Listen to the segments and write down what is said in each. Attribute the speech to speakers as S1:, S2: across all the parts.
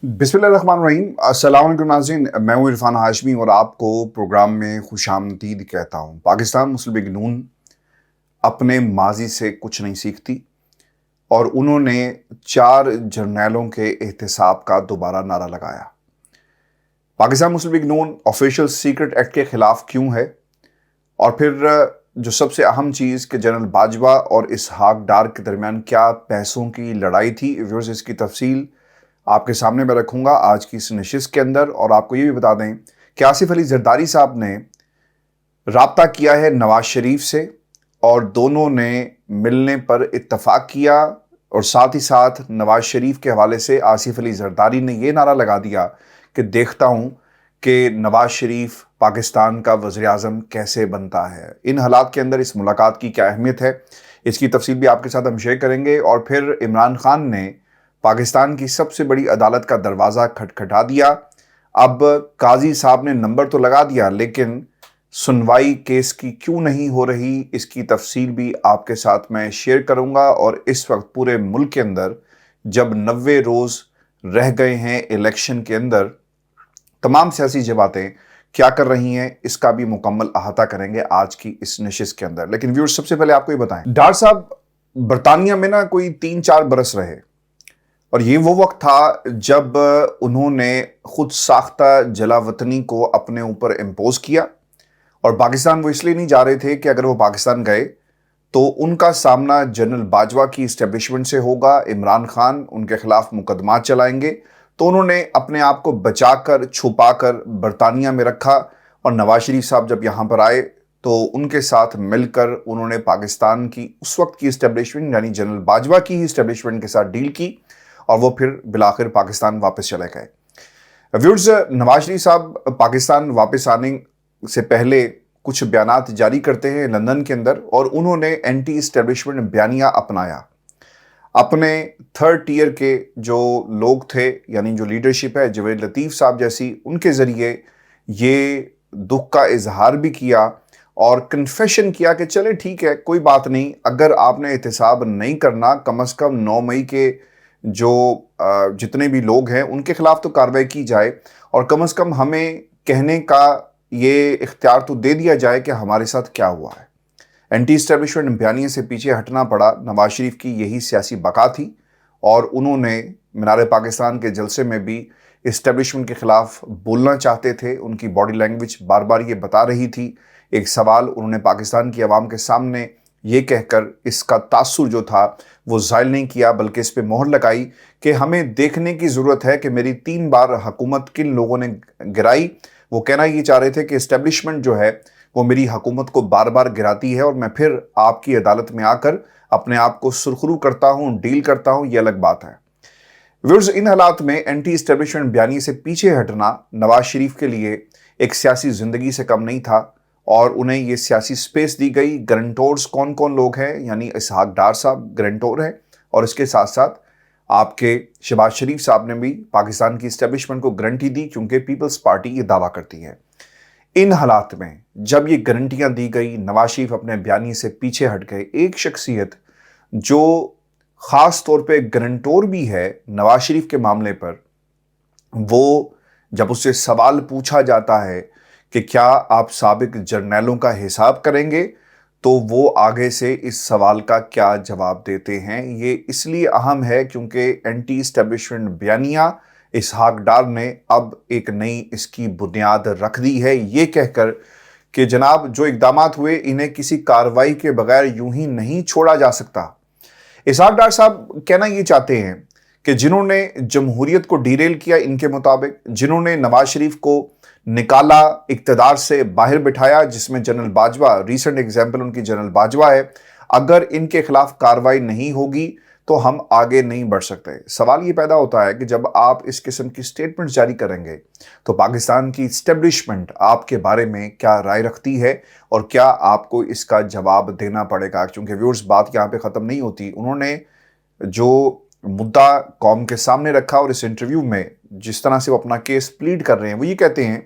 S1: बिस्मिल्लाहिर्रहमानिर्रहीम। अस्सलाम वालेकुम नाज़रीन, मैं हूँ इरफान हाशमी और आपको प्रोग्राम में खुशामदीद कहता हूँ। पाकिस्तान मुस्लिम लीग नून अपने माजी से कुछ नहीं सीखती और उन्होंने 4 जर्नैलों के एहतसाब का दोबारा नारा लगाया। पाकिस्तान मुस्लिम लीग नून ऑफिशियल सीक्रेट एक्ट के खिलाफ क्यों है, और फिर जो सबसे अहम चीज़ कि जनरल बाजवा और इसहाक डार के दरमियान क्या पैसों की लड़ाई थी। व्यूअर्स, इसकी तफसील आपके सामने मैं रखूंगा आज की इस नशिस्त के अंदर। और आपको ये भी बता दें कि आसिफ अली जरदारी साहब ने राब्ता किया है नवाज शरीफ से और दोनों ने मिलने पर इत्तफाक किया, और साथ ही साथ नवाज शरीफ के हवाले से आसिफ अली जरदारी ने यह नारा लगा दिया कि देखता हूं कि नवाज शरीफ पाकिस्तान का वज़ीर आज़म कैसे बनता है। इन हालात के अंदर इस मुलाकात की क्या अहमियत है, इसकी तफसील भी आपके साथ हम शेयर करेंगे। और फिर इमरान खान ने पाकिस्तान की सबसे बड़ी अदालत का दरवाज़ा खटखटा दिया। अब काजी साहब ने नंबर तो लगा दिया, लेकिन सुनवाई केस की क्यों नहीं हो रही, इसकी तफसील भी आपके साथ मैं शेयर करूंगा। और इस वक्त पूरे मुल्क के अंदर जब 90 रोज़ रह गए हैं इलेक्शन के अंदर, तमाम सियासी जमातें क्या कर रही हैं, इसका भी मुकम्मल अहाता करेंगे आज की इस नशिस्त के अंदर। लेकिन व्यूअर्स, सबसे पहले आपको ये बताएं, डार साहब बरतानिया में ना कोई 3-4 बरस रहे, और ये वो वक्त था जब उन्होंने खुद साख्ता जलावतनी को अपने ऊपर इम्पोज किया। और पाकिस्तान वो इसलिए नहीं जा रहे थे कि अगर वो पाकिस्तान गए तो उनका सामना जनरल बाजवा की इस्टेब्लिशमेंट से होगा, इमरान खान उनके खिलाफ मुकदमा चलाएंगे। तो उन्होंने अपने आप को बचाकर छुपाकर बरतानिया में रखा, और नवाज शरीफ साहब जब यहाँ पर आए तो उनके साथ मिलकर उन्होंने पाकिस्तान की उस वक्त की इस्टेब्लिशमेंट यानी जनरल बाजवा की ही इस्टेब्लिशमेंट के साथ डील की, और वो फिर बिलाखिर पाकिस्तान वापस चले गए। व्यूअर्स, नवाज शरीफ साहब पाकिस्तान वापस आने से पहले कुछ बयानात जारी करते हैं लंदन के अंदर, और उन्होंने एंटी इस्टेब्लिशमेंट बयानिया अपनाया। अपने थर्ड टियर के जो लोग थे, यानी जो लीडरशिप है, जवेद लतीफ़ साहब जैसी, उनके ज़रिए ये दुख का इजहार भी किया और कन्फेशन किया कि चले ठीक है, कोई बात नहीं, अगर आपने एहतसाब नहीं करना, कम अज़ कम 9 मई के जो जितने भी लोग हैं उनके खिलाफ तो कार्रवाई की जाए, और कम से कम हमें कहने का ये इख्तियार तो दे दिया जाए कि हमारे साथ क्या हुआ है। एंटी इस्टेब्लिशमेंट बयानिए से पीछे हटना पड़ा। नवाज शरीफ की यही सियासी बका थी, और उन्होंने मीनार पाकिस्तान के जलसे में भी इस्टेब्लिशमेंट के खिलाफ बोलना चाहते थे। उनकी बॉडी लैंग्वेज बार बार ये बता रही थी। एक सवाल उन्होंने पाकिस्तान की आवाम के सामने ये कहकर इसका तासुर जो था वो ज़ाहिर नहीं किया, बल्कि इस पे मोहर लगाई कि हमें देखने की ज़रूरत है कि मेरी 3 बार हुकूमत किन लोगों ने गिराई। वो कहना ये चाह रहे थे कि इस्टेब्लिशमेंट जो है वो मेरी हुकूमत को बार बार गिराती है, और मैं फिर आपकी अदालत में आकर अपने आप को सुरखरू करता हूँ, डील करता हूँ, ये अलग बात है। व्यूअर्स, इन हालात में एंटी इस्टेब्लिशमेंट बयानी से पीछे हटना नवाज शरीफ के लिए एक सियासी ज़िंदगी से कम नहीं था, और उन्हें ये सियासी स्पेस दी गई। गारंटोर्स कौन कौन लोग हैं, यानी इसहाक डार साहब गारंटोर हैं, और इसके साथ साथ आपके शहबाज शरीफ साहब ने भी पाकिस्तान की इस्टेब्लिशमेंट को गारंटी दी, क्योंकि पीपल्स पार्टी ये दावा करती है। इन हालात में जब ये गारंटियां दी गई, नवाज शरीफ अपने बयानी से पीछे हट गए। एक शख्सियत जो ख़ास तौर पे गारंटोर भी है नवाज शरीफ के मामले पर, वो जब उससे सवाल पूछा जाता है कि क्या आप साबिक जर्नैलों का हिसाब करेंगे, तो वो आगे से इस सवाल का क्या जवाब देते हैं। ये इसलिए अहम है क्योंकि एंटी इस्टेब्लिशमेंट बयानिया इसहाक डार ने अब एक नई इसकी बुनियाद रख दी है, ये कहकर कि जनाब जो इकदामात हुए इन्हें किसी कार्रवाई के बगैर यूं ही नहीं छोड़ा जा सकता। इसहाक डार साहब कहना ये चाहते हैं कि जिन्होंने जमहूरियत को डीरेल किया, इनके मुताबिक जिन्होंने नवाज शरीफ को निकाला, इक्तदार से बाहर बिठाया, जिसमें जनरल बाजवा रीसेंट एग्जाम्पल उनकी जनरल बाजवा है, अगर इनके खिलाफ कार्रवाई नहीं होगी तो हम आगे नहीं बढ़ सकते। सवाल ये पैदा होता है कि जब आप इस किस्म की स्टेटमेंट जारी करेंगे तो पाकिस्तान की इस्टेब्लिशमेंट आपके बारे में क्या राय रखती है, और क्या आपको इसका जवाब देना पड़ेगा। क्योंकि व्यूअर्स, बात यहाँ पे ख़त्म नहीं होती। उन्होंने जो मुद्दा कौम के सामने रखा, और इस इंटरव्यू में जिस तरह से वो अपना केस प्लीड कर रहे हैं, वो ये कहते हैं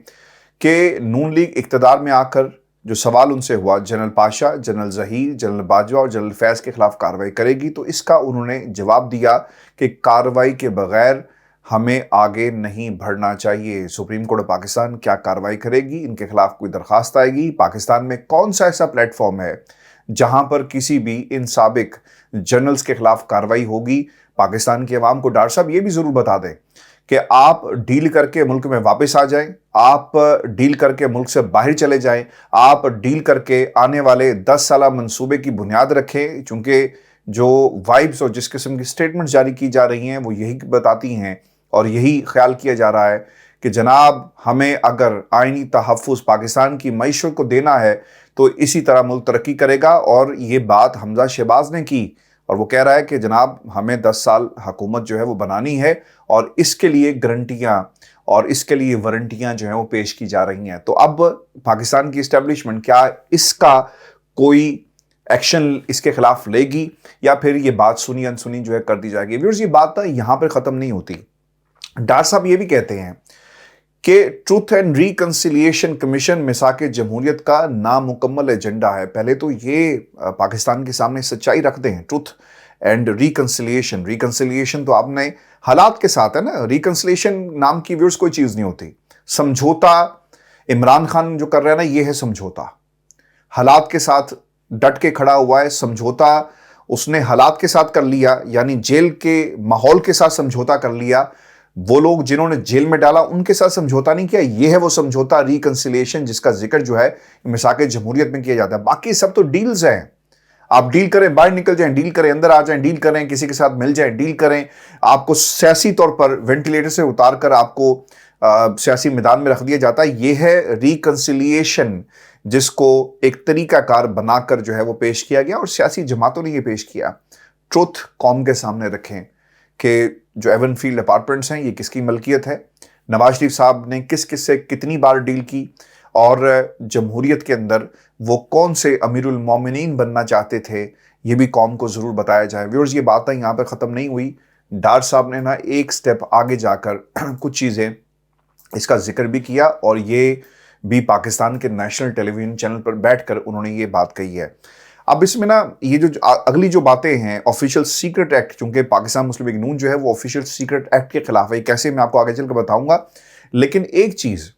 S1: कि नून लीग इक़्तिदार में आकर जो सवाल उनसे हुआ, general Pasha, general Zaheer, general Bajwa और जनरल फैज़ के खिलाफ कार्रवाई करेगी, तो इसका उन्होंने जवाब दिया कि कार्रवाई के बगैर ہمیں آگے نہیں بڑھنا چاہیے۔ سپریم کورٹ آف پاکستان کیا کارروائی کرے گی؟ ان کے خلاف کوئی درخواست آئے گی؟ پاکستان میں کون سا ایسا پلیٹ فارم ہے جہاں پر کسی بھی ان سابق جنرلز کے خلاف کارروائی ہوگی؟ پاکستان کی عوام کو ڈاکٹر صاحب یہ بھی ضرور بتا دیں کہ آپ ڈیل کر کے ملک میں واپس آ جائیں، آپ ڈیل کر کے ملک سے باہر چلے جائیں، آپ ڈیل کر کے آنے والے 10 سالہ منصوبے کی بنیاد رکھیں، چونکہ جو وائبز اور جس قسم کی سٹیٹمنٹ جاری کی جا رہی ہیں وہ یہی بتاتی ہیں اور یہی خیال کیا جا رہا ہے کہ جناب ہمیں اگر آئینی تحفظ پاکستان کی معیشت کو دینا ہے تو اسی طرح ملک ترقی کرے گا۔ اور یہ بات حمزہ شہباز نے کی اور وہ کہہ رہا ہے کہ جناب ہمیں 10 سال حکومت جو ہے وہ بنانی ہے اور اس کے لیے گارنٹیاں اور اس کے لیے وارنٹیاں جو ہیں وہ پیش کی جا رہی ہیں۔ تو اب پاکستان کی اسٹیبلشمنٹ کیا اس کا کوئی ایکشن اس کے خلاف لے گی یا پھر یہ بات سنی انسنی جو ہے کر دی جائے گی؟ ویورز، یہ بات یہاں پر ختم نہیں ہوتی۔ ڈاکٹر صاحب یہ بھی کہتے ہیں کہ ٹروتھ اینڈ ریکنسیلیشن کمیشن میثاق جمہوریت کا نامکمل ایجنڈا ہے۔ پہلے تو یہ پاکستان کے سامنے سچائی رکھ دیں۔ ٹروتھ اینڈ ریکنسیلیشن تو آپ نے حالات کے ساتھ ہے نا، ریکنسیلیشن نام کی ویورز کوئی چیز نہیں ہوتی۔ سمجھوتا عمران خان جو کر رہا ہے نا، یہ ہے سمجھوتا، حالات کے ساتھ ڈٹ کے کھڑا ہوا ہے۔ سمجھوتا اس نے حالات کے ساتھ کر لیا، یعنی جیل کے ماحول کے ساتھ سمجھوتا کر لیا۔ وہ لوگ جنہوں نے جیل میں ڈالا ان کے ساتھ سمجھوتا نہیں کیا، یہ ہے وہ سمجھوتا ریکنسیلیشن جس کا ذکر جو ہے میثاق جمہوریت میں کیا جاتا ہے۔ باقی سب تو ڈیلز ہیں، آپ ڈیل کریں، باہر نکل جائیں ڈیل کریں، اندر آ جائیں ڈیل کریں، کسی کے ساتھ مل جائیں ڈیل کریں، آپ کو سیاسی طور پر وینٹیلیٹر سے اتار کر آپ کو سیاسی میدان میں رکھ دیا جاتا ہے۔ یہ ہے ریکنسیلیشن جس کو ایک طریقہ کار بنا کر جو ہے وہ پیش کیا گیا اور سیاسی جماعتوں نے یہ پیش کیا۔ ٹروتھ قوم کے سامنے رکھیں کہ جو ایون فیلڈ اپارٹمنٹس ہیں یہ کس کی ملکیت ہے، نواز شریف صاحب نے کس کس سے کتنی بار ڈیل کی، اور جمہوریت کے اندر وہ کون سے امیر المومنین بننا چاہتے تھے، یہ بھی قوم کو ضرور بتایا جائے۔ ویورز، یہ باتیں یہاں پر ختم نہیں ہوئی۔ ڈار صاحب نے نا ایک سٹیپ آگے جا کر کچھ چیزیں اس کا ذکر بھی کیا اور یہ بھی پاکستان کے نیشنل ٹیلی ویژن چینل پر بیٹھ کر انہوں نے یہ بات کہی ہے۔ اب اس میں نا یہ جو اگلی جو باتیں ہیں، آفیشیل سیکرٹ ایکٹ، چونکہ پاکستان مسلم لیگ نون جو ہے وہ آفیشیل سیکرٹ ایکٹ کے خلاف ہے، کیسے میں آپ کو آگے چل کے بتاؤں گا۔ لیکن ایک چیز،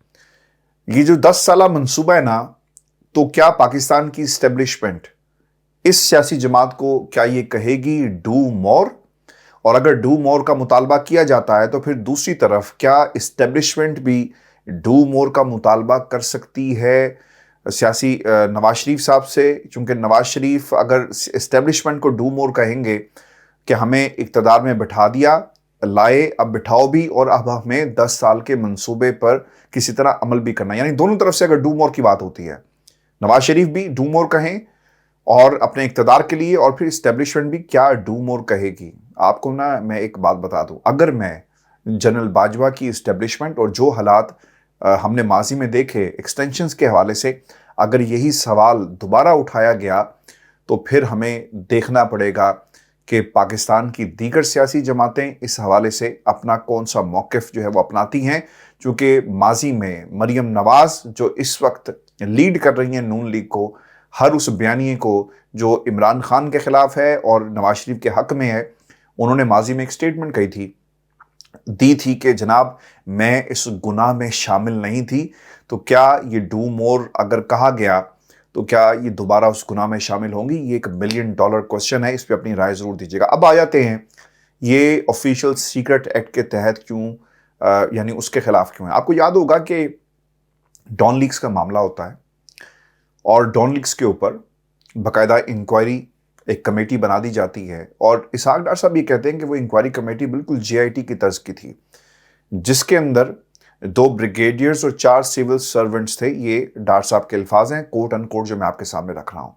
S1: یہ جو 10 سالہ منصوبہ ہے نا، تو کیا پاکستان کی اسٹیبلشمنٹ اس سیاسی جماعت کو کیا یہ کہے گی ڈو مور؟ اور اگر ڈو مور کا مطالبہ کیا جاتا ہے تو پھر دوسری طرف کیا اسٹیبلشمنٹ بھی ڈو مور کا مطالبہ کر سکتی ہے سیاسی نواز شریف صاحب سے؟ چونکہ نواز شریف اگر اسٹیبلشمنٹ کو ڈو مور کہیں گے کہ ہمیں اقتدار میں بٹھا دیا، لائے، اب بٹھاؤ بھی، اور اب ہمیں 10 سال کے منصوبے پر کسی طرح عمل بھی کرنا، یعنی دونوں طرف سے اگر ڈو مور کی بات ہوتی ہے، نواز شریف بھی ڈو مور کہیں اور اپنے اقتدار کے لیے، اور پھر اسٹیبلشمنٹ بھی کیا ڈو مور کہے گی۔ آپ کو نا میں ایک بات بتا دوں، اگر میں جنرل باجوہ کی اسٹیبلشمنٹ اور جو حالات ہم نے ماضی میں دیکھے ایکسٹینشنز کے حوالے سے، اگر یہی سوال دوبارہ اٹھایا گیا تو پھر ہمیں دیکھنا پڑے گا کہ پاکستان کی دیگر سیاسی جماعتیں اس حوالے سے اپنا کون سا موقف جو ہے وہ اپناتی ہیں، چونکہ ماضی میں مریم نواز جو اس وقت لیڈ کر رہی ہیں نون لیگ کو، ہر اس بیانیے کو جو عمران خان کے خلاف ہے اور نواز شریف کے حق میں ہے، انہوں نے ماضی میں ایک سٹیٹمنٹ دی تھی کہ جناب میں اس گناہ میں شامل نہیں تھی۔ تو کیا یہ ڈو مور اگر کہا گیا تو کیا یہ دوبارہ اس گناہ میں شامل ہوں گی؟ یہ $1 بلین کوسچن ہے، اس پہ اپنی رائے ضرور دیجیے گا۔ اب آ جاتے ہیں یہ آفیشیل سیکرٹ ایکٹ کے تحت کیوں، یعنی اس کے خلاف کیوں ہے۔ آپ کو یاد ہوگا کہ ڈان لیکس کا معاملہ ہوتا ہے اور ڈان لیکس کے اوپر باقاعدہ انکوائری ایک کمیٹی بنا دی جاتی ہے، اور اسحاق ڈار صاحب یہ کہتے ہیں کہ وہ انکوائری کمیٹی بالکل JIT کی طرز کی تھی، جس کے اندر 2 بریگیڈیئرز اور 4 سول سرونٹس تھے۔ یہ ڈار صاحب کے الفاظ ہیں، کوٹ ان کوٹ، جو میں آپ کے سامنے رکھ رہا ہوں۔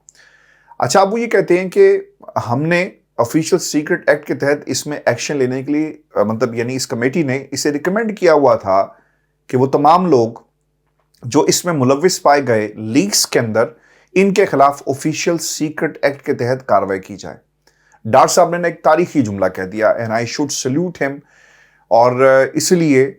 S1: اچھا، اب وہ یہ کہتے ہیں کہ ہم نے آفیشیل سیکرٹ ایکٹ کے تحت اس میں ایکشن لینے کے لیے، مطلب یعنی اس کمیٹی نے اسے ریکمینڈ کیا ہوا تھا کہ وہ تمام لوگ جو اس میں ملوث پائے گئے لیکس کے اندر، ان کے خلاف آفیشیل سیکرٹ ایکٹ کے تحت کارروائی کی جائے۔ ڈار صاحب نے ایک تاریخی جملہ کہہ دیا، اینڈ آئی شوڈ سلیوٹ ہم، اور اس لیے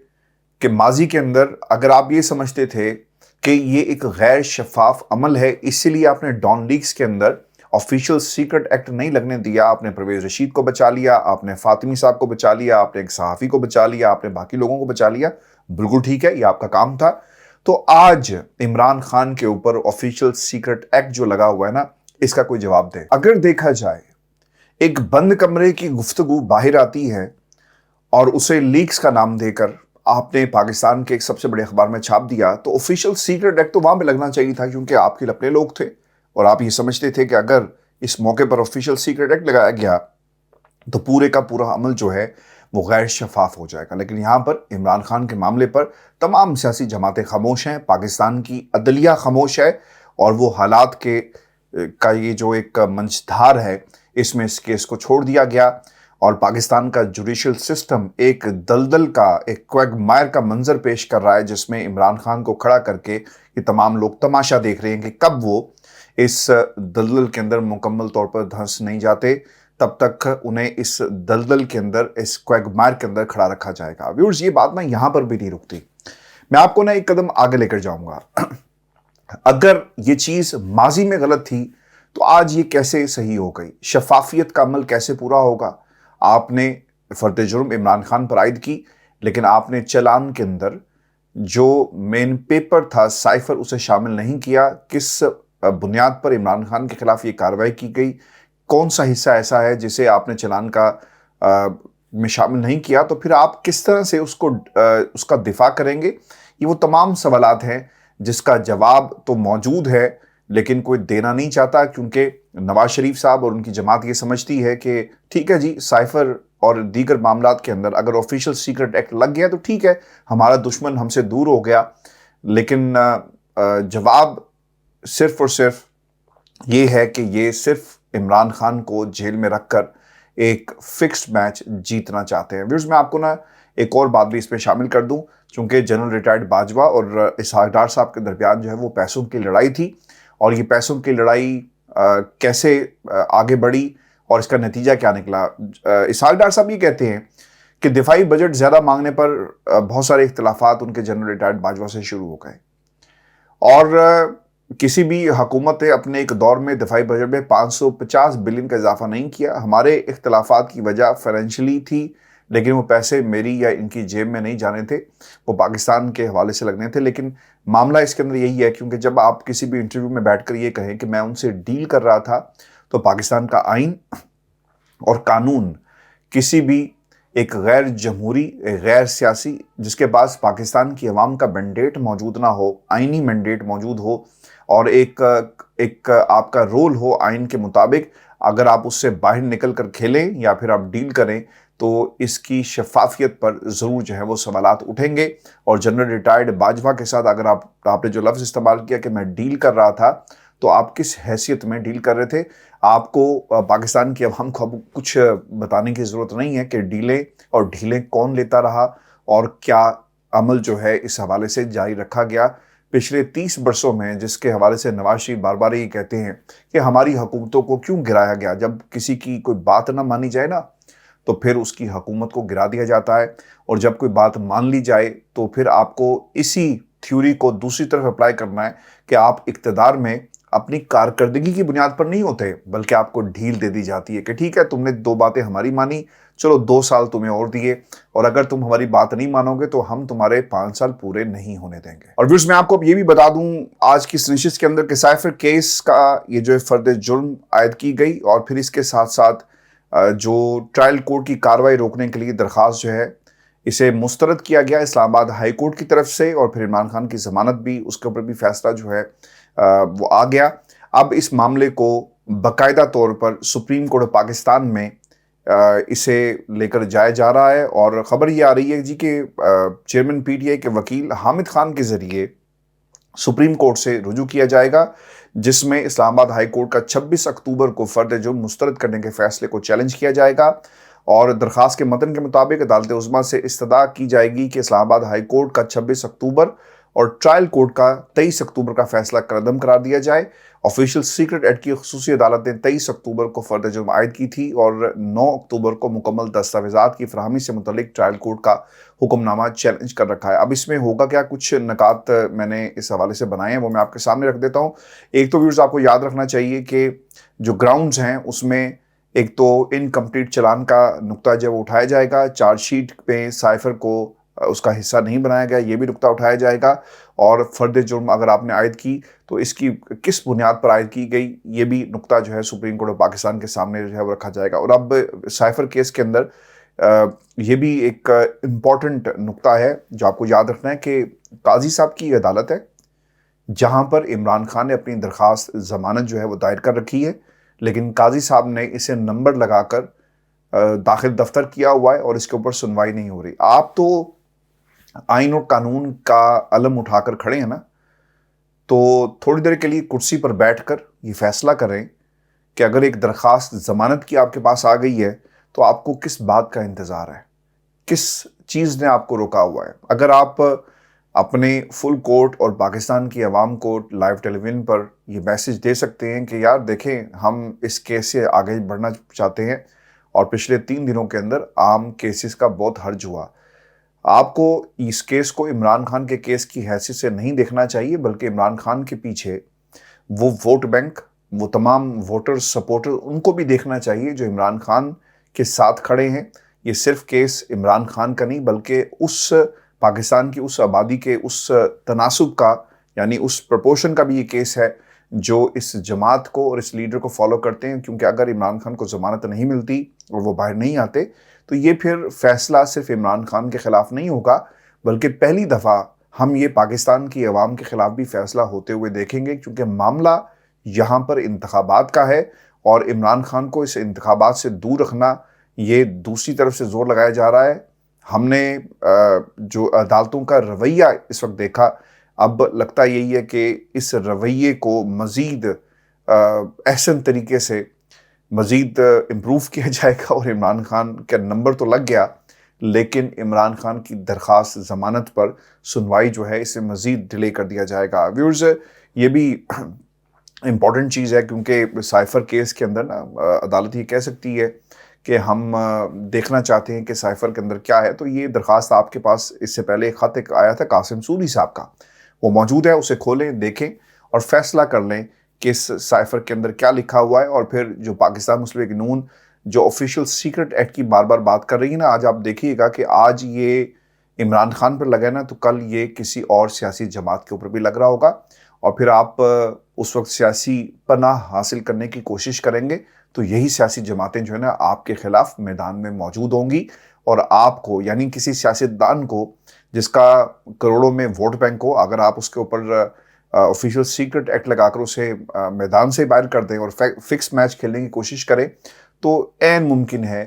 S1: کہ ماضی کے اندر اگر آپ یہ سمجھتے تھے کہ یہ ایک غیر شفاف عمل ہے، اسی لیے آپ نے ڈان لیکس کے اندر ऑफिशियल सीक्रेट एक्ट नहीं लगने दिया, आपने परवेज रशीद को बचा लिया, आपने फातिमी साहब को बचा लिया, आपने एक सहाफ़ी को बचा लिया, आपने बाकी लोगों को बचा लिया, बिल्कुल ठीक है, ये आपका काम था। तो आज इमरान खान के ऊपर ऑफिशियल सीक्रेट एक्ट जो लगा हुआ है ना, इसका कोई जवाब दे। अगर देखा जाए, एक बंद कमरे की गुफ्तगू बाहर आती है और उसे लीक्स का नाम देकर आपने पाकिस्तान के एक सबसे बड़े अखबार में छाप दिया, तो ऑफिशियल सीक्रेट एक्ट तो वहां पे लगना चाहिए था, क्योंकि आपके अपने लोग थे और आप ये समझते थे कि अगर इस मौके पर ऑफिशियल सीक्रेट एक्ट लगाया गया तो पूरे का पूरा अमल जो है वो गैर शफाफ हो जाएगा। लेकिन यहाँ पर इमरान खान के मामले पर तमाम सियासी जमातें खामोश हैं, पाकिस्तान की अदलिया खामोश है, और वो हालात के का ये जो एक मंचधार है, इसमें इस केस को छोड़ दिया गया और पाकिस्तान का जुडिशियल सिस्टम एक दलदल का, एक क्वैगमायर का मंजर पेश कर रहा है, जिसमें इमरान खान को खड़ा करके ये तमाम लोग तमाशा देख रहे हैं कि कब वो इस दलदल के अंदर मुकम्मल तौर पर धंस नहीं जाते, तब तक उन्हें इस दलदल के अंदर, इस क्वैगमायर के अंदर खड़ा रखा जाएगा। व्यूअर्स, ये बात ना यहाँ पर भी नहीं रुकती, मैं आपको ना एक कदम आगे लेकर जाऊंगा। अगर ये चीज़ माजी में गलत थी तो आज ये कैसे सही हो गई? शफाफियत का अमल कैसे पूरा होगा? आपने फर्द जुर्म इमरान खान पर आयद की, लेकिन आपने चालान के अंदर जो मेन पेपर था साइफर, उसे शामिल नहीं किया। किस बुनियाद पर इमरान खान के खिलाफ ये कार्रवाई की गई? कौन सा हिस्सा ऐसा है जिसे आपने चालान का में शामिल नहीं किया? तो फिर आप किस तरह से उसका दिफा करेंगे? ये वो तमाम सवालात हैं जिसका जवाब तो मौजूद है, लेकिन कोई देना नहीं चाहता, क्योंकि नवाज शरीफ साहब और उनकी जमात ये समझती है कि ठीक है जी, साइफर और दीगर मामलात के अंदर अगर ऑफिशियल सीक्रेट एक्ट लग गया तो ठीक है, हमारा दुश्मन हमसे दूर हो गया। लेकिन जवाब सिर्फ और सिर्फ ये है कि ये सिर्फ इमरान खान को जेल में रखकर एक फिक्स्ड मैच जीतना चाहते हैं। व्यूअर्स, मैं आपको ना एक और बात भी इसमें शामिल कर दूं, चूंकि जनरल रिटायर्ड बाजवा और इसहाक डार साहब के दरमियान जो है वो पैसों की लड़ाई थी, और ये पैसों की लड़ाई कैसे आगे बढ़ी और इसका नतीजा क्या निकला। इसहाक डार साहब ये कहते हैं कि दिफाई बजट ज़्यादा मांगने पर बहुत सारे इख्तलाफात उनके जनरल रिटायर्ड बाजवा से शुरू हो गए, और किसी भी हुकूमत ने अपने एक दौर में दिफाई बजट में 550 बिलियन का इजाफा नहीं किया। हमारे इख्तलाफात की वजह फाइनेंशियली थी, लेकिन वो पैसे मेरी या इनकी जेब में नहीं जाने थे, वो पाकिस्तान के हवाले से लगने थे। लेकिन मामला इसके अंदर यही है, क्योंकि जब आप किसी भी इंटरव्यू में बैठकर ये कहें कि मैं उनसे डील कर रहा था, तो पाकिस्तान का आइन और कानून किसी भी एक गैर जमहूरी, एक गैर सियासी, जिसके पास पाकिस्तान की अवाम का मैंडेट मौजूद ना हो, आइनी मैंडेट मौजूद हो, और एक आपका रोल हो आइन के मुताबिक, अगर आप उससे बाहर निकल कर खेलें या फिर आप डील करें, तो इसकी शफाफियत पर ज़रूर जो है वो सवालात उठेंगे। और जनरल रिटायर्ड बाजवा के साथ अगर आपने जो लफ्ज़ इस्तेमाल किया कि मैं डील कर रहा था, तो आप किस हैसियत में डील कर रहे थे? आपको पाकिस्तान की अवाम को अब कुछ बताने की ज़रूरत नहीं है कि डीलें और ढीलें कौन लेता रहा और क्या अमल जो है इस हवाले से जारी रखा गया पिछले 30 वर्षों में, जिसके हवाले से नवाज शरीफ बार बार ये कहते हैं कि हमारी हुकूमतों को क्यों गिराया गया। जब किसी की कोई बात ना मानी जाए ना, तो फिर उसकी हुकूमत को गिरा दिया जाता है, और जब कोई बात मान ली जाए तो फिर आपको इसी थ्योरी को दूसरी तरफ अप्लाई करना है कि आप इक़्तिदार में अपनी कारकर्दगी की बुनियाद पर नहीं होते, बल्कि आपको ढील दे दी जाती है कि ठीक है, तुमने 2 बातें हमारी मानी, चलो 2 साल तुम्हें और दिए, और अगर तुम हमारी बात नहीं मानोगे तो हम तुम्हारे 5 साल पूरे नहीं होने देंगे। और व्यूअर्स, मैं आपको अब ये भी बता दूं आज की इस नशिस्त के अंदर कि साइफर केस का ये जो फर्द जुर्म आयद की गई, और फिर इसके साथ साथ जो ट्रायल कोर्ट की कार्रवाई रोकने के लिए दरख्वास्त जो है इसे मुस्तरद किया गया इस्लामाबाद हाई कोर्ट की तरफ से, और फिर इमरान खान की ज़मानत भी, उसके ऊपर भी फैसला जो है वो आ गया। अब इस मामले को बाकायदा तौर पर सुप्रीम कोर्ट पाकिस्तान में इसे लेकर जाया जा रहा है, और ख़बर ये आ रही है जी कि चेयरमैन पीटीआई के वकील हामिद खान के ज़रिए सुप्रीम कोर्ट से रुजू किया जाएगा, जिसमें इस्लामाबाद हाई कोर्ट का 26 अक्टूबर को फर्द जुर्म मुस्तरद करने के फैसले को चैलेंज किया जाएगा। और दरख्वास्त के मतन के मुताबिक अदालत उज़्मा से इस्तदा की जाएगी कि इस्लामाबाद हाई कोर्ट का 26 अक्टूबर और ट्रायल कोर्ट का 23 अक्टूबर का फैसला कलअदम करार दिया जाए। ऑफिशियल सीक्रेट एक्ट की खसूसी अदालत ने 23 अक्टूबर को फर्द जुर्म आयद की थी और 9 अक्टूबर को मुकम्मल दस्तावेजात की फराहमी से मुतल्लिक ट्रायल कोर्ट का हुक्मनामा चैलेंज कर रखा है। अब इसमें होगा क्या, कुछ नकात मैंने इस हवाले से बनाए हैं, वो मैं आपके सामने रख देता हूँ। एक तो व्यूअर्स आपको याद रखना चाहिए कि जो ग्राउंड्स हैं उसमें एक तो इनकम्प्लीट चालान का नुक्ता जब उठाया जाएगा, चार्जशीट पे साइफर को उसका हिस्सा नहीं बनाया गया, ये भी नुक्ता उठाया जाएगा। और फर्द जुर्म अगर आपने आयद की तो इसकी किस बुनियाद पर आयद की गई, ये भी नुक्ता जो है सुप्रीम कोर्ट ऑफ पाकिस्तान के सामने जो है वो रखा जाएगा। और अब साइफर केस के अंदर ये भी एक इम्पॉर्टेंट नुक्ता है जो आपको याद रखना है कि काजी साहब की अदालत है जहां पर इमरान खान ने अपनी दरख्वास्त ज़मानत जो है वो दायर कर रखी है, लेकिन काजी साहब ने इसे नंबर लगाकर दाखिल दफ्तर किया हुआ है और इसके ऊपर सुनवाई नहीं हो रही। आप तो आइन और कानून का अलम उठाकर खड़े हैं ना, तो थोड़ी देर के लिए कुर्सी पर बैठकर ये फैसला करें कि अगर एक दरख्वास्त ज़मानत की आपके पास आ गई है तो आपको किस बात का इंतज़ार है, किस चीज़ ने आपको रोका हुआ है। अगर आप अपने फुल कोर्ट और पाकिस्तान की आवाम को लाइव टेलीविजन पर ये मैसेज दे सकते हैं कि यार देखें, हम इस केस से आगे बढ़ना चाहते हैं और पिछले 3 दिनों के अंदर आम केसेस का बहुत हर्ज हुआ, आपको इस केस को इमरान खान के केस की हैसियत से नहीं देखना चाहिए, बल्कि इमरान खान के पीछे वो वोट बैंक, वो तमाम वोटर सपोर्टर, उनको भी देखना चाहिए जो इमरान खान के साथ खड़े हैं। ये सिर्फ केस इमरान खान का नहीं बल्कि उस पाकिस्तान की उस आबादी के उस तनासुब का, यानी उस प्रपोर्शन का भी ये केस है जो इस जमात को और इस लीडर को फॉलो करते हैं। क्योंकि अगर इमरान खान को ज़मानत नहीं मिलती और वो बाहर नहीं आते तो ये फिर फैसला सिर्फ इमरान खान के ख़िलाफ़ नहीं होगा, बल्कि पहली दफ़ा हम ये पाकिस्तान की आवाम के ख़िलाफ़ भी फैसला होते हुए देखेंगे, क्योंकि मामला यहाँ पर इंतखाबात का है और इमरान खान को इस इंतखाबात से दूर रखना, ये दूसरी तरफ से ज़ोर लगाया जा रहा है। हमने जो अदालतों का रवैया इस वक्त देखा, अब लगता यही है कि इस रवैये को मज़ीद अहसन तरीके से मज़ीद इम्प्रूव किया जाएगा और इमरान खान का नंबर तो लग गया, लेकिन इमरान खान की दरख्वास्त ज़मानत पर सुनवाई जो है इसे मज़ीद डिले कर दिया जाएगा। व्यूअर्स, ये भी इम्पॉर्टेंट चीज़ है क्योंकि साइफर केस के अंदर ना अदालत ये कह सकती है कि हम देखना चाहते हैं कि साइफर के अंदर क्या है। तो ये दरख्वास्त आपके पास इससे पहले एक ख़त एक आया था कासिम सूरी साहब का, वो मौजूद है, उसे खोलें, देखें और फैसला कर लें कि इस साइफर के अंदर क्या लिखा हुआ है। और फिर जो पाकिस्तान मुस्लिम लीग नून जो ऑफिशियल सीक्रेट एक्ट की बार बार बात कर रही है ना, आज आप देखिएगा कि आज ये इमरान खान पर लगा है ना, तो कल ये किसी और सियासी जमात के ऊपर भी लग रहा होगा और फिर आप उस वक्त सियासी पनाह हासिल करने की कोशिश करेंगे तो यही सियासी जमातें जो है ना आपके खिलाफ मैदान में मौजूद होंगी और आपको, यानी किसी सियासतदान को जिसका करोड़ों में वोट बैंक हो, अगर आप उसके ऊपर ऑफिशियल सीक्रेट एक्ट लगाकर उसे मैदान से बाहर कर दें और फिक्स मैच खेलने की कोशिश करें तो ऐन मुमकिन है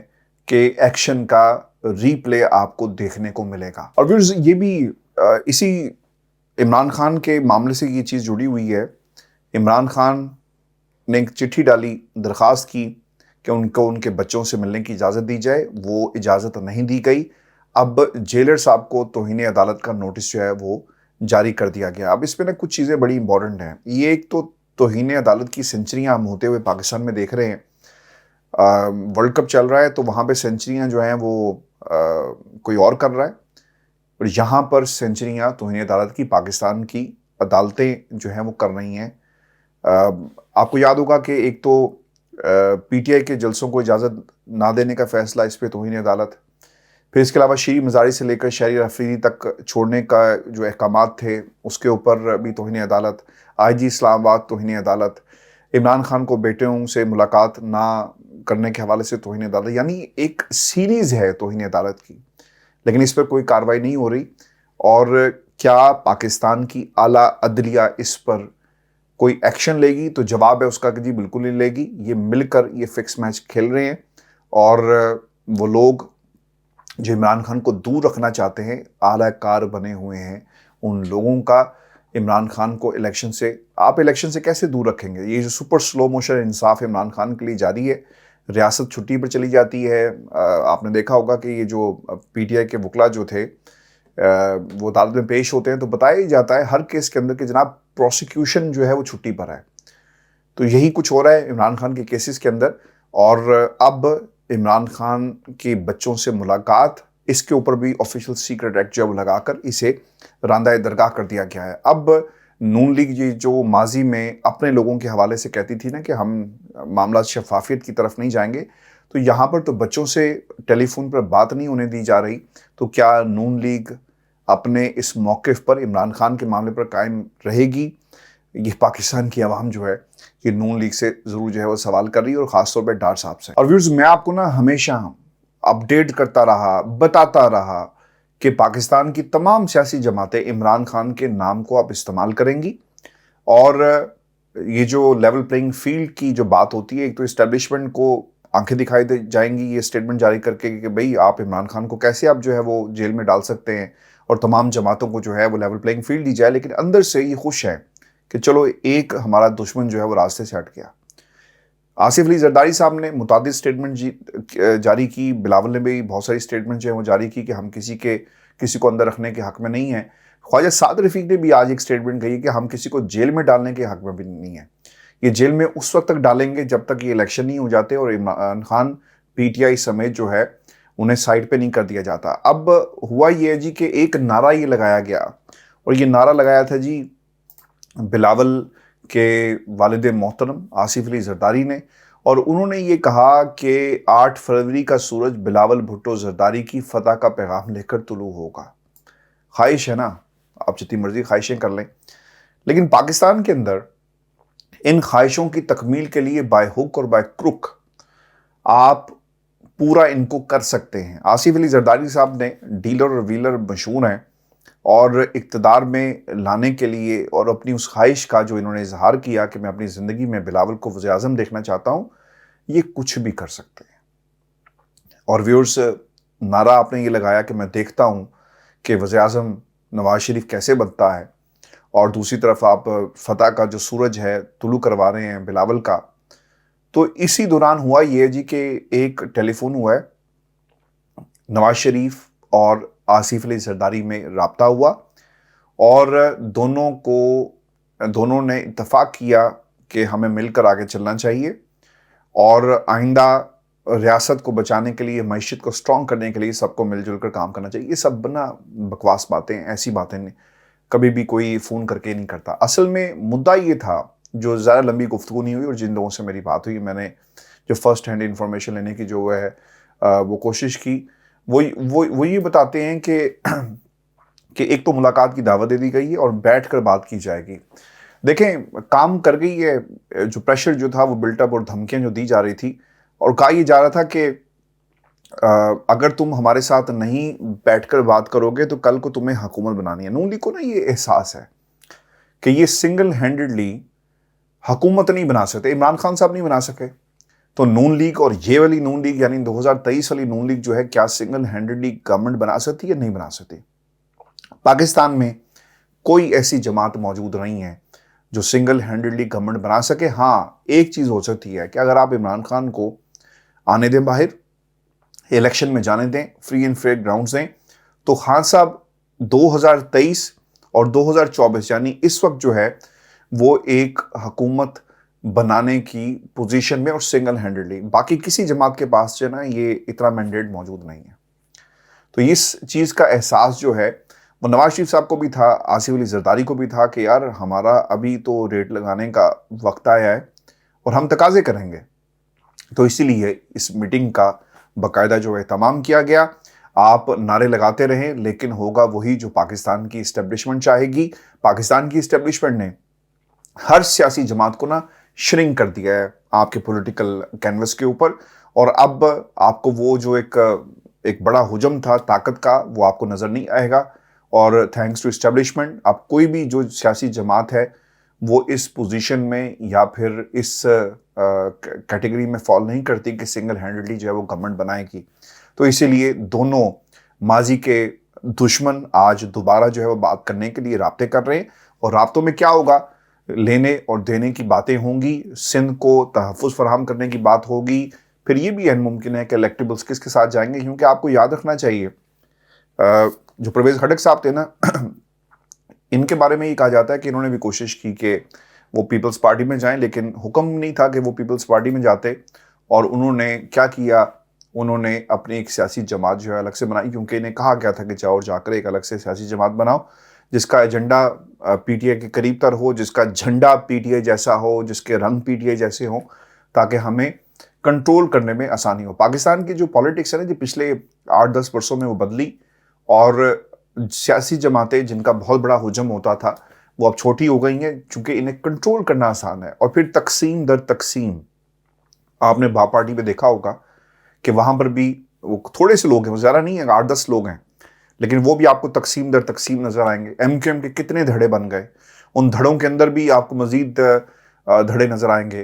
S1: कि एक्शन का रीप्ले आपको देखने को मिलेगा। और फिर ये भी इसी इमरान खान के मामले से ये चीज़ जुड़ी हुई है। इमरान खान ने एक चिट्ठी डाली, दरख्वास्त की कि उनको उनके बच्चों से मिलने की इजाज़त दी जाए, वो इजाज़त नहीं दी गई। अब जेलर साहब को तौहीन अदालत का नोटिस जो है वो जारी कर दिया गया। अब इसमें ना कुछ चीज़ें बड़ी इंपॉर्टेंट हैं। ये एक तो तौहीन अदालत की सेंचुरियाँ हम होते हुए पाकिस्तान में देख रहे हैं। वर्ल्ड कप चल रहा है तो वहाँ पे सेंचुरियाँ जो हैं वो कोई और कर रहा है और यहाँ पर सेंचुरियाँ तौहीन अदालत की पाकिस्तान की अदालतें जो हैं वो कर रही हैं। आपको याद होगा कि एक तो पीटीआई के जलसों को इजाज़त ना देने का फ़ैसला, इस पर तौहीन अदालत। फिर इसके अलावा शीरी मज़ारी से लेकर शहरी अफरीदी तक छोड़ने का जो अहकामात थे उसके ऊपर भी तौहीन अदालत। IG इस्लामाबाद तौहीन अदालत। इमरान खान को बेटियों से मुलाकात ना करने के हवाले से तौहीन अदालत। यानी एक सीरीज़ है तौहीन अदालत की, लेकिन इस पर कोई कार्रवाई नहीं हो रही। और क्या पाकिस्तान की आला अदलिया इस पर कोई एक्शन लेगी? तो जवाब है उसका कि जी बिल्कुल नहीं लेगी। ये मिलकर ये फिक्स मैच खेल रहे हैं और वो लोग जो इमरान खान को दूर रखना चाहते हैं, आला कार बने हुए हैं उन लोगों का इमरान खान को इलेक्शन से। आप इलेक्शन से कैसे दूर रखेंगे? ये जो सुपर स्लो मोशन इंसाफ इमरान खान के लिए जारी है, रियासत छुट्टी पर चली जाती है। आपने देखा होगा कि ये जो पीटीआई के वकला जो थे وہ عدالت میں پیش ہوتے ہیں تو بتایا ہی جاتا ہے ہر کیس کے اندر کہ جناب پروسیکیوشن جو ہے وہ چھٹی پر ہے. تو یہی کچھ ہو رہا ہے عمران خان کے کیسز کے اندر. اور اب عمران خان کے بچوں سے ملاقات، اس کے اوپر بھی آفیشیل سیکرٹ ایکٹ جو لگا کر اسے راندہ درگاہ کر دیا گیا ہے. اب نون لیگ یہ جو ماضی میں اپنے لوگوں کے حوالے سے کہتی تھی نا کہ ہم معاملات شفافیت کی طرف نہیں جائیں گے، تو یہاں پر تو بچوں سے ٹیلی فون پر بات نہیں ہونے دی جا رہی. تو کیا نون لیگ اپنے اس موقف پر عمران خان کے معاملے پر قائم رہے گی؟ یہ پاکستان کی عوام جو ہے یہ نون لیگ سے ضرور جو ہے وہ سوال کر رہی ہے، اور خاص طور پہ ڈار صاحب سے. اور ویورز، میں آپ کو نا ہمیشہ اپڈیٹ کرتا رہا، بتاتا رہا کہ پاکستان کی تمام سیاسی جماعتیں عمران خان کے نام کو اب استعمال کریں گی. اور یہ جو لیول پلینگ فیلڈ کی جو بات ہوتی ہے، ایک تو اسٹیبلشمنٹ کو آنکھیں دکھائی دے جائیں گی یہ سٹیٹمنٹ جاری کر کے کہ بھئی آپ عمران خان کو کیسے آپ جو ہے وہ جیل میں ڈال سکتے ہیں، اور تمام جماعتوں کو جو ہے وہ لیول پلینگ فیلڈ دی جائے. لیکن اندر سے یہ خوش ہیں کہ چلو ایک ہمارا دشمن جو ہے وہ راستے سے ہٹ گیا. آصف علی زرداری صاحب نے متعدد سٹیٹمنٹ جاری کی، بلاول نے بھی بہت ساری سٹیٹمنٹ جو ہے وہ جاری کی کہ ہم کسی کو اندر رکھنے کے حق میں نہیں ہیں. خواجہ سعد رفیق نے بھی آج ایک سٹیٹمنٹ کہی کہ ہم کسی کو جیل میں ڈالنے کے حق میں بھی نہیں ہیں. یہ جیل میں اس وقت تک ڈالیں گے جب تک یہ الیکشن نہیں ہو جاتے اور Imran Khan P T I سمیت جو ہے انہیں سائڈ پہ نہیں کر دیا جاتا. اب ہوا یہ ہے جی کہ ایک نعرہ یہ لگایا گیا، اور یہ نعرہ لگایا تھا جی بلاول کے والد محترم آصف علی زرداری نے، اور انہوں نے یہ کہا کہ 8 فروری کا سورج بلاول بھٹو زرداری کی فتح کا پیغام لے کر طلوع ہوگا. خواہش ہے نا، آپ جتنی مرضی خواہشیں کر لیں، لیکن پاکستان کے اندر ان خواہشوں کی تکمیل کے لیے بائی ہک اور بائی کروک آپ پورا ان کو کر سکتے ہیں. آصف علی زرداری صاحب نے ڈیلر اور ویلر مشہور ہیں، اور اقتدار میں لانے کے لیے اور اپنی اس خواہش کا جو انہوں نے اظہار کیا کہ میں اپنی زندگی میں بلاول کو وزیر اعظم دیکھنا چاہتا ہوں، یہ کچھ بھی کر سکتے ہیں. اور ویورز، نعرہ آپ نے یہ لگایا کہ میں دیکھتا ہوں کہ وزیر اعظم نواز شریف کیسے بنتا ہے، اور دوسری طرف آپ فتح کا جو سورج ہے طلوع کروا رہے ہیں بلاول کا. تو اسی دوران ہوا یہ جی کہ ایک ٹیلی فون ہوا ہے، نواز شریف اور آصف علی زرداری میں رابطہ ہوا، اور دونوں نے اتفاق کیا کہ ہمیں مل کر آگے چلنا چاہیے، اور آئندہ ریاست کو بچانے کے لیے، معیشت کو سٹرونگ کرنے کے لیے سب کو مل جل کر کام کرنا چاہیے. یہ سب نا بکواس باتیں، ایسی باتیں کبھی بھی کوئی فون کر کے نہیں کرتا. اصل میں مدعا یہ تھا، جو زیادہ لمبی گفتگو نہیں ہوئی اور جن لوگوں سے میری بات ہوئی، میں نے جو فرسٹ ہینڈ انفارمیشن لینے کی جو ہے وہ کوشش کی، وہ یہ بتاتے ہیں کہ ایک تو ملاقات کی دعوت دے دی گئی ہے اور بیٹھ کر بات کی جائے گی. دیکھیں کام کر گئی ہے، جو پریشر جو تھا وہ بلٹ اپ اور دھمکیاں جو دی جا رہی تھی، اور کہا یہ جا رہا تھا کہ اگر تم ہمارے ساتھ نہیں بیٹھ کر بات کرو گے تو کل کو تمہیں حکومت بنانی ہے. نون لیگ کو نا یہ احساس ہے کہ یہ سنگل ہینڈڈلی حکومت نہیں بنا سکتے، عمران خان صاحب نہیں بنا سکے، تو نون لیگ اور یہ والی نون لیگ یعنی 2023 والی نون لیگ جو ہے کیا سنگل ہینڈڈلی گورنمنٹ بنا سکتی یا نہیں بنا سکتی؟ پاکستان میں کوئی ایسی جماعت موجود نہیں ہے جو سنگل ہینڈڈلی گورنمنٹ بنا سکے. ہاں ایک چیز ہو سکتی ہے کہ اگر آپ عمران خان کو آنے دیں باہر، الیکشن میں جانے دیں، فری اینڈ فیئر گراؤنڈز دیں، تو خان صاحب 2023 اور 2024 یعنی اس وقت جو ہے وہ ایک حکومت بنانے کی پوزیشن میں، اور سنگل ہینڈڈلی. باقی کسی جماعت کے پاس جو ہے نا یہ اتنا مینڈیٹ موجود نہیں ہے. تو اس چیز کا احساس جو ہے وہ نواز شریف صاحب کو بھی تھا، آصف علی زرداری کو بھی تھا کہ یار ہمارا ابھی تو ریٹ لگانے کا وقت آیا ہے اور ہم تقاضے کریں گے. تو اسی لیے اس میٹنگ کا باقاعدہ جو اہتمام کیا گیا. آپ نعرے لگاتے رہیں لیکن ہوگا وہی جو پاکستان کی اسٹیبلشمنٹ چاہے گی. پاکستان کی اسٹیبلشمنٹ نے ہر سیاسی جماعت کو نا شرنک کر دیا ہے آپ کے پولیٹیکل کینوس کے اوپر، اور اب آپ کو وہ جو ایک بڑا ہجوم تھا طاقت کا وہ آپ کو نظر نہیں آئے گا. اور تھینکس ٹو اسٹیبلشمنٹ اب کوئی بھی جو سیاسی جماعت ہے وہ اس پوزیشن میں یا پھر اس کیٹیگری میں فال نہیں کرتی کہ سنگل ہینڈڈلی جو ہے وہ گورنمنٹ بنائے گی. تو اسی لیے دونوں ماضی کے دشمن آج دوبارہ جو ہے وہ بات کرنے کے لیے رابطے کر رہے ہیں، اور رابطوں میں کیا ہوگا؟ لینے اور دینے کی باتیں ہوں گی، سندھ کو تحفظ فراہم کرنے کی بات ہوگی. پھر یہ بھی ممکن ہے کہ الیکٹیبلز کس کے ساتھ جائیں گے، کیونکہ آپ کو یاد رکھنا چاہیے जो परवेज़ खटक साहब थे ना, इनके बारे में ये कहा जाता है कि इन्होंने भी कोशिश की कि वो पीपल्स पार्टी में जाएं, लेकिन हुक्म नहीं था कि वो पीपल्स पार्टी में जाते। और उन्होंने क्या किया, उन्होंने अपनी एक सियासी जमात जो है अलग से बनाई, क्योंकि इन्हें कहा गया था कि जाओ और जाकर एक अलग से सियासी जमात बनाओ जिसका एजेंडा पीटीआई के करीब तर हो, जिसका झंडा पीटीआई जैसा हो, जिसके रंग पीटीआई जैसे हों, ताकि हमें कंट्रोल करने में आसानी हो। पाकिस्तान की जो पॉलिटिक्स है ना, जो पिछले 8-10 वर्षों में वो बदली, और सियासी जमातें जिनका बहुत बड़ा हुजम होता था वो अब छोटी हो गई हैं, चूंकि इन्हें कंट्रोल करना आसान है। और फिर तकसीम दर तकसीम, आपने बा पार्टी में देखा होगा कि वहां पर भी वो थोड़े से लोग हैं, वो ज़्यादा नहीं है, 8-10 लोग हैं, लेकिन वो भी आपको तकसीम दर तकसीम नजर आएंगे। एमक्यूएम के कितने धड़े बन गए, उन धड़ों के अंदर भी आपको मजीद धड़े नजर आएंगे।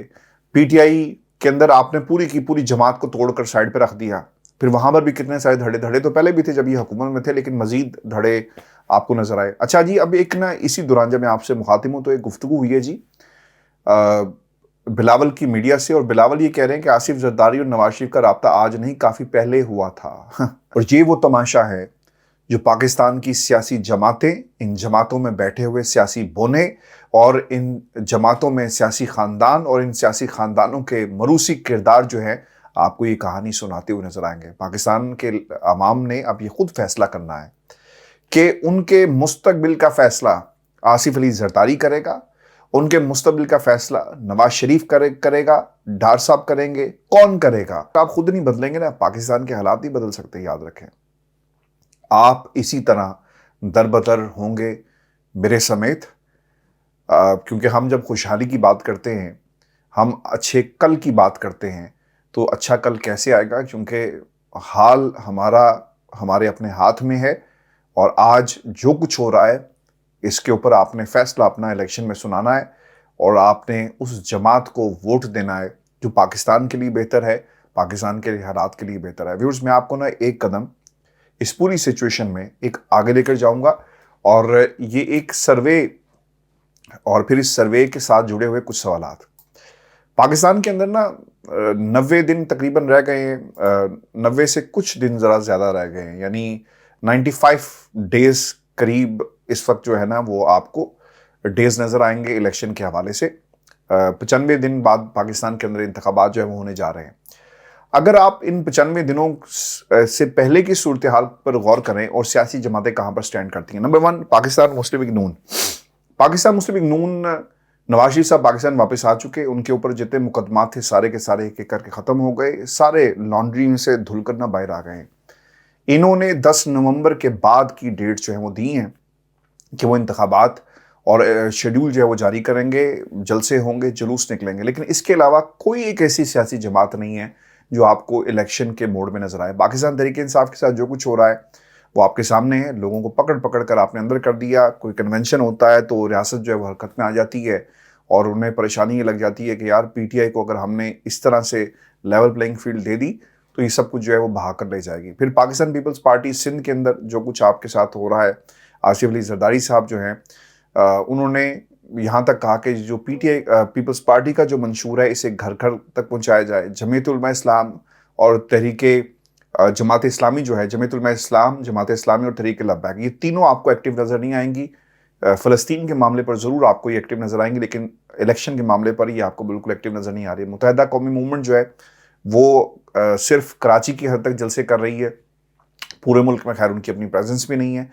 S1: पीटीआई के अंदर आपने पूरी की पूरी जमात को तोड़कर साइड पे रख दिया, फिर वहां पर भी कितने सारे धड़े तो पहले भी थे जब ये हुकूमत में थे, लेकिन मजीद धड़े आपको नजर आए। अच्छा जी, अब एक ना इसी दौरान जब मैं आपसे मुखातिब हूं तो एक गुफ्तगू हुई है जी बिलावल की मीडिया से, और बिलावल ये कह रहे हैं कि आसिफ जरदारी और नवाज शरीफ का राब्ता आज नहीं काफी पहले हुआ था। और ये वो तमाशा है जो पाकिस्तान की सियासी जमातें, इन जमातों में बैठे हुए सियासी बोने, और इन जमातों में सियासी खानदान, और इन सियासी खानदानों के मरूसी किरदार जो है आपको ये कहानी सुनाते हुए नजर आएंगे। पाकिस्तान के अवाम ने अब ये खुद फैसला करना है कि उनके मुस्तकबिल का फैसला आसिफ अली जरदारी करेगा, उनके मुस्तकबिल का फैसला नवाज शरीफ करेगा, डार साहब करेंगे, कौन करेगा? आप खुद नहीं बदलेंगे ना, पाकिस्तान के हालात नहीं बदल सकते, याद रखें। आप इसी तरह दरबदर होंगे मेरे समेत, क्योंकि हम जब खुशहाली की बात करते हैं, हम अच्छे कल की बात करते हैं, तो अच्छा कल कैसे आएगा? क्योंकि हाल हमारे अपने हाथ में है, और आज जो कुछ हो रहा है इसके ऊपर आपने फैसला अपना इलेक्शन में सुनाना है, और आपने उस जमात को वोट देना है जो पाकिस्तान के लिए बेहतर है, पाकिस्तान के हालात के लिए बेहतर है। व्यूअर्स, मैं आपको ना एक कदम इस पूरी सिचुएशन में एक आगे लेकर जाऊंगा, और ये एक सर्वे, और फिर इस सर्वे के साथ जुड़े हुए कुछ सवालात। पाकिस्तान के अंदर ना 90 दिन तकरीबन रह गए हैं, 90 से कुछ दिन ज़रा ज़्यादा रह गए हैं, यानी 95 डेज करीब इस वक्त जो है ना वो आपको डेज नज़र आएंगे इलेक्शन के हवाले से। 95 दिन बाद पाकिस्तान के अंदर इंतखाबात जो है वो होने जा रहे हैं। अगर आप इन 95 दिनों से पहले की सूरत हाल पर गौर करें और सियासी जमातें कहाँ पर स्टैंड करती हैं। नंबर 1, पाकिस्तान मुस्लिम लीग नून। पाकिस्तान मुस्लिम लीग नून, नवाज शरीफ साहब पाकिस्तान वापस आ चुके, उनके ऊपर जितने मुकदमात थे सारे के सारे एक एक करके ख़त्म हो गए, सारे लॉन्ड्री में से धुल कर ना बाहर आ गए। इन्होंने 10 नवंबर के बाद की डेट जो है वो दी हैं कि वो इंतखाबात और शेड्यूल जो है वो जारी करेंगे, जलसे होंगे, जुलूस निकलेंगे, लेकिन इसके अलावा कोई एक ऐसी सियासी जमात नहीं है जो आपको इलेक्शन के मोड में नजर आए। पाकिस्तान तहरीक इंसाफ के साथ जो कुछ हो रहा है वो आपके सामने है। लोगों को पकड़ पकड़ कर आपने अंदर कर दिया। कोई कन्वेंशन होता है तो रियासत जो है वो हरकत में आ जाती है, और उन्हें परेशानी ये लग जाती है कि यार पीटीआई को अगर हमने इस तरह से लेवल प्लेइंग फील्ड दे दी तो ये सब कुछ जो है वो बहा कर ले जाएगी। फिर पाकिस्तान पीपल्स पार्टी सिंध के अंदर जो कुछ आपके साथ हो रहा है, आसिफ अली जरदारी साहब जो हैं उन्होंने यहाँ तक कहा कि जो पीटीआई पीपल्स पार्टी का जो मंशूर है इसे घर घर तक पहुँचाया जाए। जमीयत उलमा इस्लाम और तहरीके जमात इस्लामी जो है, जमीयत उलमा इस्लाम, जमात इस्लामी और तहरीक लब्बैक, ये तीनों आपको एक्टिव नज़र नहीं आएंगी। फ़लस्तीन के मामले पर ज़रूर आपको ये एक्टिव नज़र आएंगी, लेकिन इलेक्शन के मामले पर ये आपको बिल्कुल एक्टिव नज़र नहीं आ रही। मुत्तहिदा कौमी मूवमेंट जो है वो सिर्फ कराची की हद तक जलसे कर रही है, पूरे मुल्क में खैर उनकी अपनी प्रेजेंस भी नहीं है।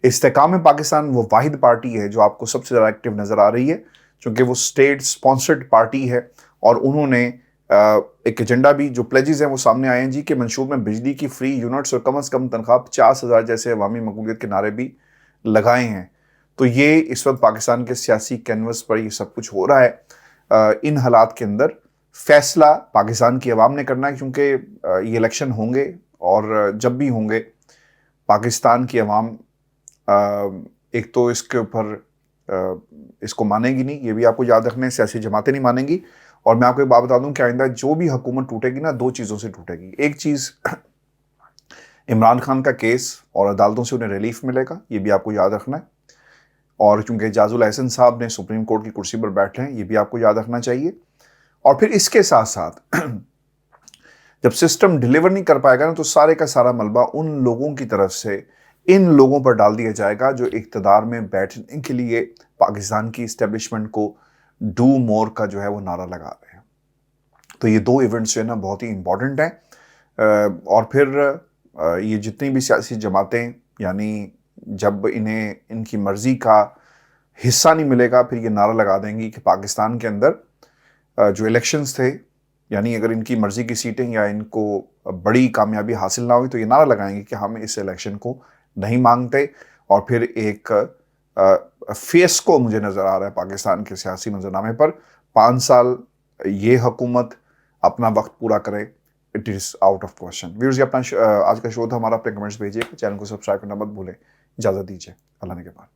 S1: इस्तेकाम पाकिस्तान वो वाहिद पार्टी है जो आपको सबसे ज़्यादा एक्टिव नज़र आ रही है, क्योंकि वो स्टेट स्पॉन्सर्ड पार्टी है, और उन्होंने एक एजेंडा भी, जो प्लेजेस हैं वो सामने आए हैं जी, कि मंशूर में बिजली की फ्री यूनिट्स और कम से कम तनख्वाह 50,000 जैसे अवामी मकबूलियत के नारे भी लगाए हैं। तो ये इस वक्त पाकिस्तान के सियासी कैनवस पर ये सब कुछ हो रहा है। इन हालात के अंदर फैसला पाकिस्तान की अवाम ने करना है, क्योंकि ये इलेक्शन होंगे, और जब भी होंगे पाकिस्तान की अवाम एक तो इसके ऊपर इसको मानेगी नहीं, ये भी आपको याद रखना है, सियासी जमातें नहीं मानेंगी। और मैं आपको एक बात बता दूं कि आइंदा जो भी हुकूमत टूटेगी ना, 2 चीज़ों से टूटेगी। एक चीज़ इमरान खान का केस और अदालतों से उन्हें रिलीफ मिलेगा, ये भी आपको याद रखना है। और चूंकि एजाजुल एहसन साहब ने सुप्रीम कोर्ट की कुर्सी पर बैठे हैं, ये भी आपको याद रखना चाहिए। और फिर इसके साथ साथ जब सिस्टम डिलीवर नहीं कर पाएगा ना, तो सारे का सारा मलबा उन लोगों की तरफ से ان لوگوں پر ڈال دیا جائے گا جو اقتدار میں بیٹھنے کے لیے پاکستان کی اسٹیبلشمنٹ کو ڈو مور کا جو ہے وہ نعرہ لگا رہے ہیں. تو یہ دو ایونٹس جو ہے نا بہت ہی امپورٹنٹ ہیں. اور پھر یہ جتنی بھی سیاسی جماعتیں یعنی جب انہیں ان کی مرضی کا حصہ نہیں ملے گا پھر یہ نعرہ لگا دیں گی کہ پاکستان کے اندر جو الیکشنز تھے یعنی اگر ان کی مرضی کی سیٹیں یا ان کو بڑی کامیابی حاصل نہ ہوئی تو یہ نعرہ لگائیں گے کہ ہم اس الیکشن کو نہیں مانگتے. اور پھر ایک فیس کو مجھے نظر آ رہا ہے پاکستان کے سیاسی منظرنامے پر 5 سال یہ حکومت اپنا وقت پورا کرے. It is out of question. Viewers یہ اپنا آج کا شو تھا ہمارا. اپنے کمنٹس بھیجیے. چینل کو سبسکرائب کرنا مت بھولیں. اجازت دیجیے. اللہ نے کے بعد.